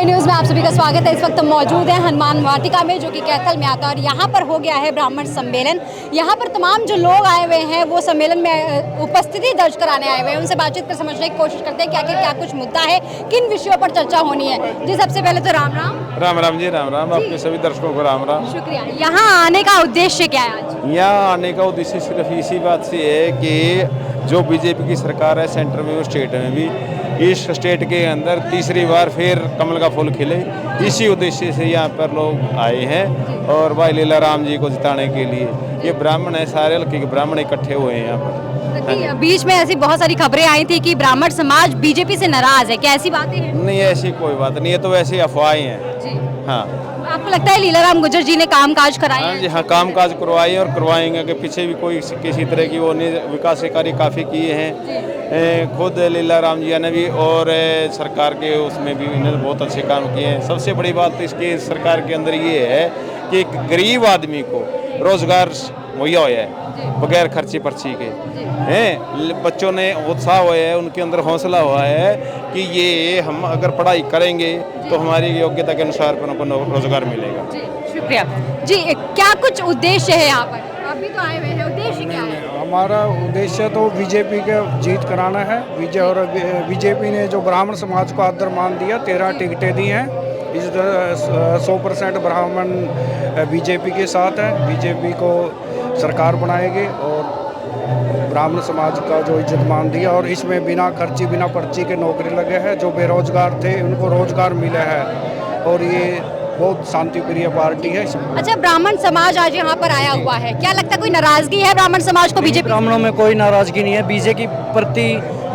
News में आप सभी का स्वागत है। इस वक्त मौजूद है हनुमान वाटिका में, जो कि कैथल में आता है और यहाँ पर हो गया है ब्राह्मण सम्मेलन। यहाँ पर तमाम जो लोग आए हुए हैं वो सम्मेलन में उपस्थिति दर्ज कराने आए हुए हैं। उनसे बातचीत कर समझने की कोशिश करते हैं कि आखिर क्या कुछ मुद्दा है, किन विषयों पर चर्चा होनी है। जी, सबसे पहले तो राम राम। राम राम जी, राम राम। आपके सभी दर्शकों को राम राम। शुक्रिया। यहाँ आने का उद्देश्य क्या है आज? यहाँ आने का उद्देश्य सिर्फ इसी बात से है कि जो बीजेपी की सरकार है सेंटर में और स्टेट में भी, इस स्टेट के अंदर तीसरी बार फिर कमल का फूल खिले, इसी उद्देश्य से यहाँ पर लोग आए हैं और भाई लीला राम जी को जिताने के लिए। ये ब्राह्मण है, सारे हल्के के ब्राह्मण इकट्ठे हुए हैं यहाँ पर। बीच में ऐसी बहुत सारी खबरें आई थी कि ब्राह्मण समाज बीजेपी से नाराज है, क्या ऐसी बातें हैं? नहीं, ऐसी कोई बात नहीं है, तो वैसी अफवाहें हैं। जी। हाँ। आपको लगता है लीलाराम गुर्जर जी ने काम काज कराए हाँ हैं? जी, हाँ, काम काज करवाए और करवाएंगे कि पीछे भी कोई किसी तरह की वो नहीं, विकास कार्य काफ़ी किए हैं। खुद लीला राम जी ने भी और सरकार के उसमें भी इन्होंने बहुत अच्छे काम किए हैं। सबसे बड़ी बात तो इसकी सरकार के अंदर ये है कि एक गरीब आदमी को रोजगार मुहैया हुआ है बगैर खर्ची पर्ची के हैं। बच्चों ने उत्साह हुआ है, उनके अंदर हौसला हुआ है कि ये हम अगर पढ़ाई करेंगे तो हमारी योग्यता के अनुसार पर उनको रोजगार मिलेगा। जी, शुक्रिया। जी, क्या कुछ उद्देश्य है यहाँ पर? आप भी तो आए हुए हैं, उद्देश्य क्या है? हमारा उद्देश्य तो बीजेपी के जीत कराना है। बीजेपी ने जो ब्राह्मण समाज को आदर मान दिया, 13 टिकटें दी हैं। इस 100% ब्राह्मण बीजेपी के साथ है। बीजेपी को सरकार बनाएगी और ब्राह्मण समाज का जो इज्जत मान दिया, और इसमें बिना खर्ची बिना पर्ची के नौकरी लगे हैं। जो बेरोजगार थे उनको रोजगार मिले है और ये बहुत शांति प्रिय पार्टी है। अच्छा, ब्राह्मण समाज आज यहाँ पर आया हुआ है, क्या लगता है कोई नाराजगी है ब्राह्मण समाज को बीजेपी? ब्राह्मणों में कोई नाराजगी नहीं है।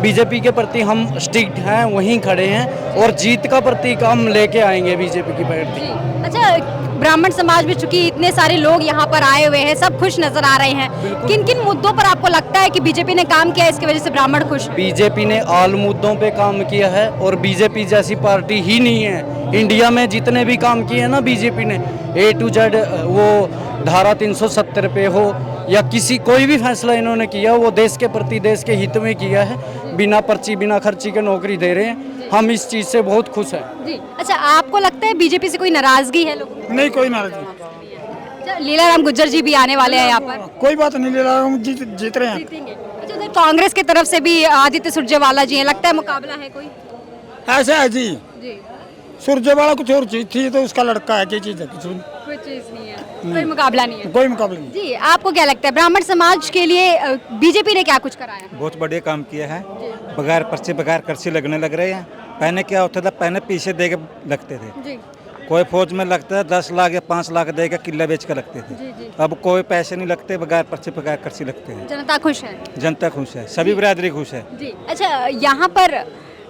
बीजेपी के प्रति हम स्ट्रिक्ट हैं, वहीं खड़े हैं और जीत का प्रतीक हम लेके आएंगे बीजेपी की पार्टी। अच्छा, ब्राह्मण समाज में चूंकि इतने सारे लोग यहाँ पर आए हुए हैं, सब खुश नजर आ रहे हैं, किन किन मुद्दों पर आपको लगता है कि बीजेपी ने काम किया, इसकी वजह से ब्राह्मण खुश? बीजेपी ने ऑल मुद्दों पे काम किया है और बीजेपी जैसी पार्टी ही नहीं है इंडिया में। जितने भी काम किए हैं ना बीजेपी ने, A to Z, वो धारा 370 पे हो या कोई भी फैसला इन्होंने किया वो देश के प्रति, देश के हित में किया है। बिना पर्ची बिना खर्ची के नौकरी दे रहे हैं, हम इस चीज़ से बहुत खुश हैं। जी। अच्छा, आपको लगता है बीजेपी से कोई नाराजगी है लोगों को? नहीं, कोई नाराजगी। लीलाराम गुर्जर जी भी आने वाले हैं यहाँ पर? कोई बात नहीं, लीलाराम जीत रहे हैं। जीतेंगे। अच्छा, उधर कांग्रेस की तरफ से भी आदित्य सुरजेवाला जी हैं, लगता है मुकाबला है कोई? ऐसा है जी, जी, सुरजेवाला कुछ और चीज थी तो उसका लड़का है, क्या चीज है? कोई चीज नहीं है, कोई मुकाबला नहीं है। कोई मुकाबला नहीं। जी, आपको क्या लगता है ब्राह्मण समाज के लिए बीजेपी ने क्या कुछ कराया? बहुत बढ़िया काम किया है। बगैर पर्ची बगैर कर्सी लगने लग रहे हैं। पहले क्या होता था, पहले पीछे दे के लगते थे। जी। कोई फौज में लगता है 10 लाख या 5 लाख दे के किला बेच के लगते थे। जी, जी। अब कोई पैसे नहीं लगते, बगैर पर्ची बगैर कर्सी लगते हैं। जनता खुश है? जनता खुश है, सभी बिरादरी खुश है। जी। अच्छा, यहाँ पर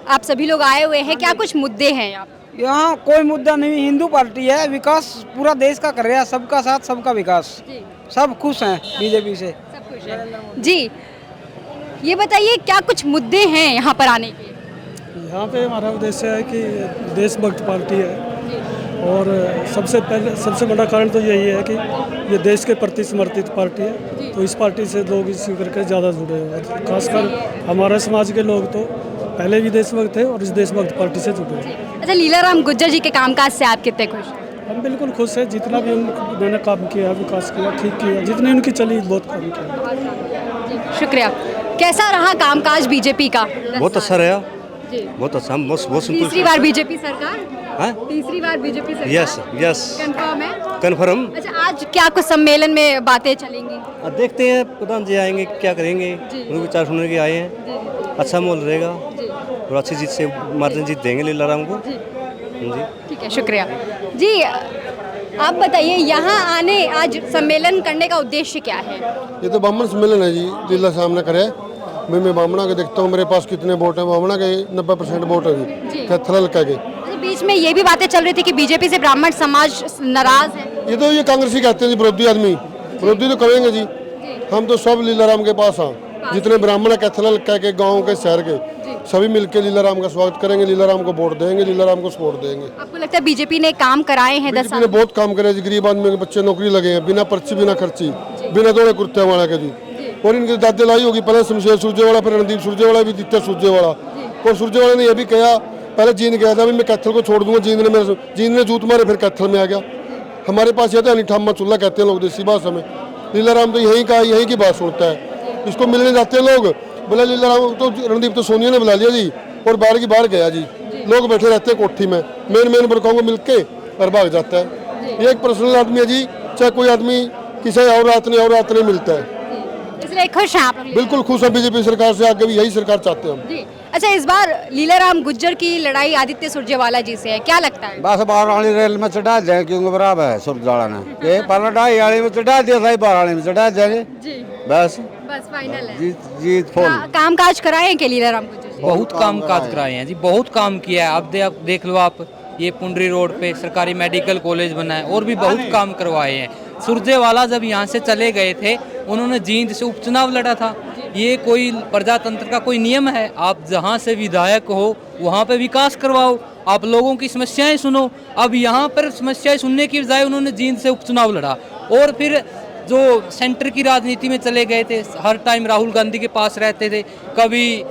आप सभी लोग आए हुए हैं, क्या कुछ मुद्दे हैं यहाँ? यहाँ कोई मुद्दा नहीं, हिंदू पार्टी है, विकास पूरा देश का कर रहा है, सबका साथ सबका विकास। जी। सब खुश हैं बीजेपी से। सब खुश है। जी, ये बताइए क्या कुछ मुद्दे हैं यहाँ पर आने के? यहाँ पे हमारा उद्देश्य है कि देशभक्त पार्टी है और सबसे बड़ा कारण तो यही है कि ये देश के प्रति समर्पित पार्टी है, तो इस पार्टी से लोग इसी करके ज़्यादा जुड़े हुए हैं। खासकर हमारे समाज के लोग तो पहले भी देशभक्त थे और इस देशभक्त पार्टी से जुड़े हैं। अच्छा, लीलाराम गुर्जर जी के कामकाज से आप कितने खुश हैं? हम बिल्कुल खुश हैं, जितना भी उन्होंने काम किया, विकास किया, ठीक किया, जितनी उनकी चली बहुत काम किया। शुक्रिया। कैसा रहा कामकाज बीजेपी का? बहुत अच्छा रहा जी। बहुत अच्छा, हम बहुत तीसरी बार बीजेपी सरकार? हाँ? तीसरी बार बीजेपी सरकार? यस कंफर्म है? कन्फर्म। अच्छा, आज क्या कुछ सम्मेलन में बातें चलेंगी? अब देखते हैं, प्रधान जी आएंगे क्या करेंगे, उनके विचार सुनने के आए हैं। अच्छा माहौल रहेगा और अच्छी जीत से मार्जिन जीत देंगे लीलाराम को। जी, ठीक है, शुक्रिया। जी, आप बताइए यहाँ आने आज सम्मेलन करने का उद्देश्य क्या है? ये तो ब्राह्मण सम्मेलन है जी, लीला सामने करे। मैं ब्राह्मणा के देखता हूँ मेरे पास कितने वोट हैं, ब्राह्मणा के 90% वोट है जी, कैथल हल्का के। बीच में ये भी बातें चल रही थी कि बीजेपी से ब्राह्मण समाज नाराज है। ये कांग्रेसी कहते हैं जी, विरोधी आदमी, विरोधी तो करेंगे जी। हम तो सब लीलाराम के पास हाँ, जितने ब्राह्मण है कैथल हल्का के, गाँव के, शहर के, सभी मिलकर लीलाराम का स्वागत करेंगे, लीलाराम को वोट देंगे, लीलाराम को सपोर्ट देंगे। आपको लगता है बीजेपी ने काम कराए हैं? 10 साल बहुत काम करे जी, गरीब आदमी के बच्चे नौकरी लगे हैं, बिना पर्ची बिना खर्ची, बिना दौड़े कुर्ते वाला के जी। और इनके दादे लाई होगी, पहले शमशेर सुरजेवाला, फिर रणदीप सुरजेवाला, भी दित्य सुरजेवाला। और सुरजेवाला ने यह भी कहा पहले जींद गया था, अभी मैं कैथल को छोड़ दूंगा, जींद ने जूत मारे, फिर कैथल में आ गया। हमारे पास ये था निठामा चूल्हा कहते हैं लोग देसी भाषा में। लीलाराम तो यहीं की बात सुनता है। इसको मिलने जाते हैं लोग, बोला लीलाराम तो रणदीप तो सोनिया ने बुला लिया जी, और बाहर की बाहर गया जी। लोग बैठे रहते हैं कोठी में, मेन बड़कों को मिलके और भाग जाता है। ये एक पर्सनल आदमी है जी, चाहे कोई आदमी किसी और रात नहीं मिलता है। इसलिए खुश हैं आप लोग? बिल्कुल खुश है बीजेपी सरकार से, आगे भी यही सरकार चाहते हैं हम। जी। अच्छा, इस बार लीलाराम गुज्जर की लड़ाई आदित्य सुरजेवाला जी से है, क्या लगता है? बस बाराणी रेल में चढ़ा जाए, क्योंकि बराबर है सुरजेवाला ने ये पलटाई वाली में चढ़ा दिया था, बाराणी में चढ़ा जाएंगे जी, बस फाइनल है। जीत फुल। काम काज कराए हैं कि लीलाराम गुज्जर जी? बहुत काम काज कराए हैं जी, बहुत काम किया है। अब देख लो आप, ये पुंडरी रोड पे सरकारी मेडिकल कॉलेज बना है, और भी बहुत काम करवाए हैं। सुरजेवाला जब यहाँ से चले गए थे, उन्होंने जींद से उपचुनाव लड़ा था। ये कोई प्रजातंत्र का कोई नियम है? आप जहाँ से विधायक हो वहाँ पे विकास करवाओ, आप लोगों की समस्याएं सुनो। अब यहाँ पर समस्याएं सुनने की बजाय उन्होंने जींद से उपचुनाव लड़ा, और फिर जो सेंटर की राजनीति में चले गए थे, हर टाइम राहुल गांधी के पास रहते थे। कभी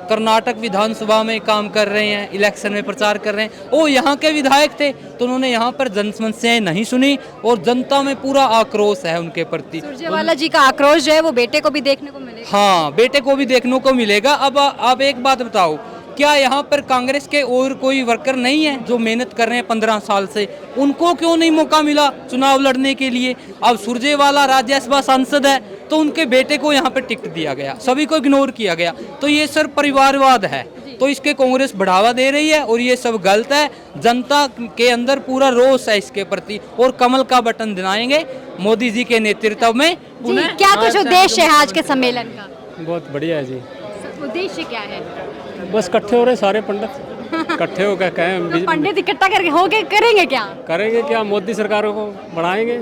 कर्नाटक विधानसभा में काम कर रहे हैं, इलेक्शन में प्रचार कर रहे हैं। वो यहाँ के विधायक थे, तो उन्होंने यहाँ पर जन समस्याएं नहीं सुनी, और जनता में पूरा आक्रोश है उनके प्रति। सुरजेवाला जी का आक्रोश जो है वो बेटे को भी देखने को मिलेगा। हाँ, बेटे को भी देखने को मिलेगा। अब आप एक बात बताओ, क्या यहाँ पर कांग्रेस के और कोई वर्कर नहीं है जो मेहनत कर रहे हैं 15 साल से? उनको क्यों नहीं मौका मिला चुनाव लड़ने के लिए? अब सुरजेवाला राज्यसभा सांसद है, तो उनके बेटे को यहाँ पर टिकट दिया गया, सभी को इग्नोर किया गया। तो ये सर परिवारवाद है, तो इसके कांग्रेस बढ़ावा दे रही है, और ये सब गलत है। जनता के अंदर पूरा रोष है इसके प्रति, और कमल का बटन दिलाएंगे मोदी जी के नेतृत्व में। क्या कुछ उद्देश्य है आज के सम्मेलन का? बहुत बढ़िया है जी। उद्देश्य क्या है? बस इकट्ठे हो रहे सारे पंडित, इकट्ठे होकर कहें पंडित इकट्ठा करके होके करेंगे क्या? मोदी सरकार को बढ़ाएंगे।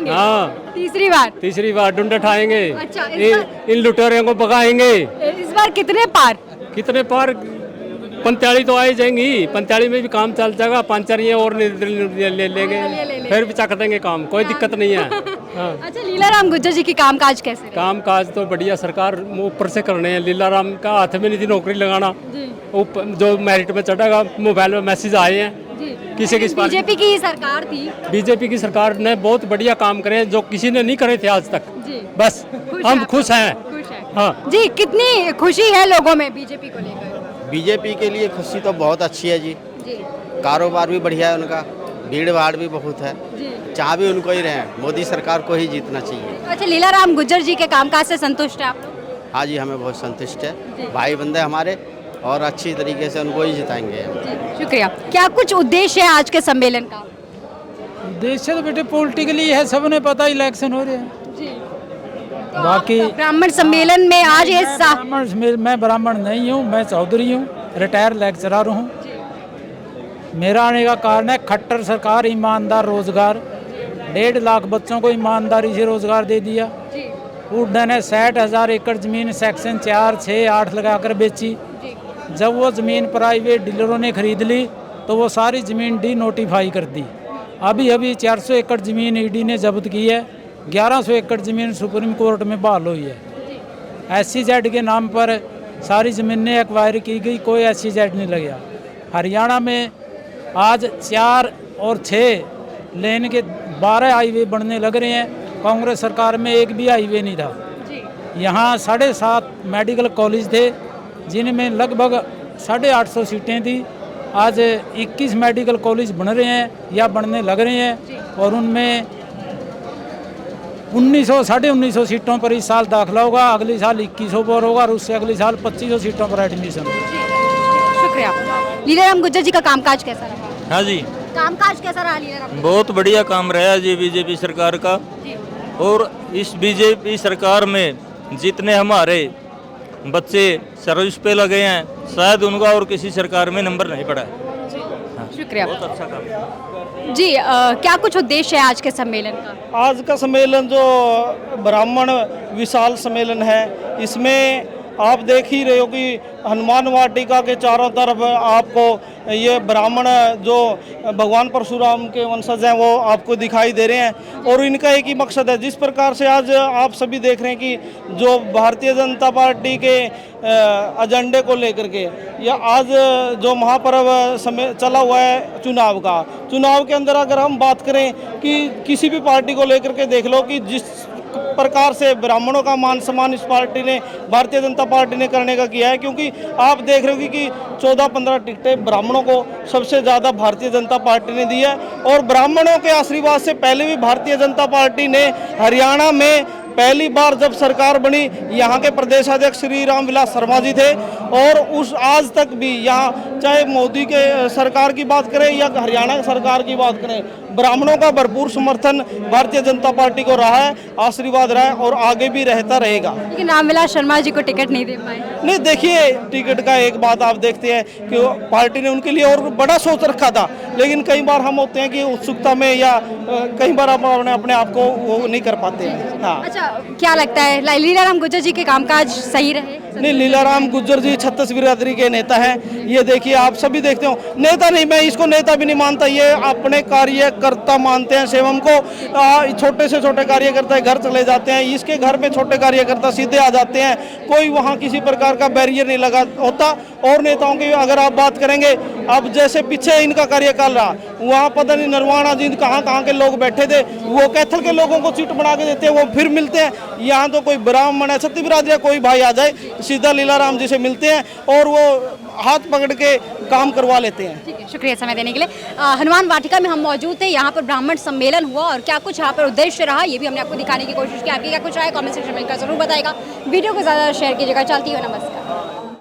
हाँ, तीसरी बार डंडे उठाएंगे। अच्छा, इन लुटेरों को भगाएंगे। इस बार कितने पार? 45 तो आई जाएंगी, 45 में भी काम चल जाएगा। 5 और ले लेंगे, फिर भी चक देंगे काम, कोई दिक्कत नहीं है। हाँ। अच्छा, लीलाराम गुज्जर जी की कामकाज कैसे? कामकाज तो बढ़िया, सरकार ऊपर से करने हैं। लीलाराम का हाथ में नहीं थी नौकरी लगाना, जो मेरिट में चढ़ेगा, मोबाइल में मैसेज आए हैं। किसी की बीजेपी की सरकार थी, बीजेपी की सरकार ने बहुत बढ़िया काम करे, जो किसी ने नहीं करे थे आज तक। बस हम खुश हैं। हाँ जी, कितनी खुशी है लोगों में बीजेपी को लेकर? बीजेपी के लिए खुशी तो बहुत अच्छी है जी, कारोबार भी बढ़िया है उनका, भीड़ भाड़ भी बहुत है। चाह भी उनको ही रहे, मोदी सरकार को ही जीतना चाहिए। अच्छा, लीलाराम गुज्जर जी के कामकाज से संतुष्ट है आप लोग? हाँ जी, हमें बहुत संतुष्ट है, भाई बंदे हमारे, और अच्छी तरीके से उनको ही जिताएंगे। शुक्रिया। क्या कुछ उद्देश्य है आज के सम्मेलन का? उद्देश्य तो बेटे पॉलिटिकली है, सबने पता, इलेक्शन हो रहे हैं। तो बाकी ब्राह्मण सम्मेलन में आज ये मैं ब्राह्मण नहीं हूँ, मैं चौधरी हूँ, रिटायर लेक्चरर हूँ। मेरा आने का कारण है खट्टर सरकार, ईमानदार रोजगार, 1.5 लाख बच्चों को ईमानदारी से रोजगार दे दिया। उड्डा ने 60,000 एकड़ जमीन सेक्शन 4, 6, 8 लगाकर बेची। जब वो ज़मीन प्राइवेट डीलरों ने खरीद ली तो वो सारी ज़मीन डी नोटिफाई कर दी। अभी 400 एकड़ ज़मीन ईडी ने जब्त की है, 1100 एकड़ ज़मीन सुप्रीम कोर्ट में बहाल हुई है। SEZ के नाम पर सारी ज़मीनें एक्वायर की गई, कोई SEZ नहीं लगा। हरियाणा में आज 4 और 6 लेन के 12 हाईवे बनने लग रहे हैं। कांग्रेस सरकार में एक भी हाईवे नहीं था। यहाँ 7.5 मेडिकल कॉलेज थे, जिनमें लगभग 850 सीटें थी। आज 21 मेडिकल कॉलेज बन रहे हैं या बनने लग रहे हैं, और उनमें 1900-1950 सीटों पर इस साल दाखिला होगा, अगले साल 2100 पर होगा, और उससे अगले साल 2500 सीटों पर एडमिशन। शुक्रिया। लीलाराम गुज्जर जी का कामकाज कैसा रहा? हाँ जी, कामकाज कैसा रहा लीलाराम? बहुत बढ़िया काम रहा जी बीजेपी सरकार का। और इस बीजेपी सरकार में जितने हमारे बच्चे सर्विस पे लगे हैं, शायद उनका और किसी सरकार में नंबर नहीं पड़ा है। शुक्रिया। बहुत अच्छा काम जी। क्या कुछ उद्देश्य है आज के सम्मेलन का? आज का सम्मेलन जो ब्राह्मण विशाल सम्मेलन है, इसमें आप देख ही रहे हो कि हनुमान वाटिका के चारों तरफ आपको ये ब्राह्मण जो भगवान परशुराम के वंशज हैं वो आपको दिखाई दे रहे हैं। और इनका एक ही मकसद है, जिस प्रकार से आज आप सभी देख रहे हैं कि जो भारतीय जनता पार्टी के एजेंडे को लेकर के या आज जो महापर्व समय चला हुआ है चुनाव के अंदर अगर हम बात करें कि किसी भी पार्टी को लेकर के देख लो कि जिस प्रकार से ब्राह्मणों का मान सम्मान इस पार्टी ने, भारतीय जनता पार्टी ने करने का किया है, क्योंकि आप देख रहे हो कि 14-15 टिकटें ब्राह्मणों को सबसे ज़्यादा भारतीय जनता पार्टी ने दी है। और ब्राह्मणों के आशीर्वाद से पहले भी भारतीय जनता पार्टी ने हरियाणा में पहली बार जब सरकार बनी, यहाँ के प्रदेश अध्यक्ष श्री राम विलास शर्मा जी थे और उस आज तक भी यहाँ चाहे मोदी के सरकार की बात करें या हरियाणा सरकार की बात करें, ब्राह्मणों का भरपूर समर्थन भारतीय जनता पार्टी को रहा है, आशीर्वाद रहा है और आगे भी रहता रहेगा। लेकिन रामविलास शर्मा जी को टिकट नहीं दे पाए। नहीं, देखिए टिकट का एक बात आप देखते हैं कि पार्टी ने उनके लिए और बड़ा सोच रखा था, लेकिन कई बार हम होते हैं कि उत्सुकता में या कई बार हम अपने आप को वो नहीं कर पाते हैं। हाँ, अच्छा, क्या लगता है लीलाराम गुर्जर जी के कामकाज सही रहे? नहीं, लीलाराम गुर्जर जी छत्तीस बिरादरी के नेता हैं। ये देखिए, आप सभी देखते हो, नेता नहीं, मैं इसको नेता भी नहीं मानता, ये अपने कार्यकर्ता मानते हैं। सेवम को छोटे से छोटे कार्यकर्ता घर चले जाते हैं, इसके घर में छोटे कार्यकर्ता सीधे आ जाते हैं, कोई वहाँ किसी प्रकार का बैरियर नहीं लगा होता। और नेताओं की अगर आप बात करेंगे, अब जैसे पीछे इनका कार्यकाल रहा, वहाँ पता नहीं नरवाना जी कहाँ के लोग बैठे थे, वो कैथल के लोगों को सीट बना के देते हैं, वो फिर मिलते हैं। यहाँ तो कोई ब्राह्मण है, छत्तीस बिरादरी कोई भाई आ जाए, सीधा लीलाराम जी से मिलते हैं और वो हाथ पकड़ के काम करवा लेते हैं। ठीक है, शुक्रिया समय देने के लिए। हनुमान वाटिका में हम मौजूद थे, यहाँ पर ब्राह्मण सम्मेलन हुआ और क्या कुछ यहाँ पर उद्देश्य रहा ये भी हमने आपको दिखाने की कोशिश की। आपकी क्या कुछ राय कमेंट सेक्शन में जरूर बताएगा। वीडियो को ज़्यादा शेयर कीजिएगा। चलती हो, नमस्कार।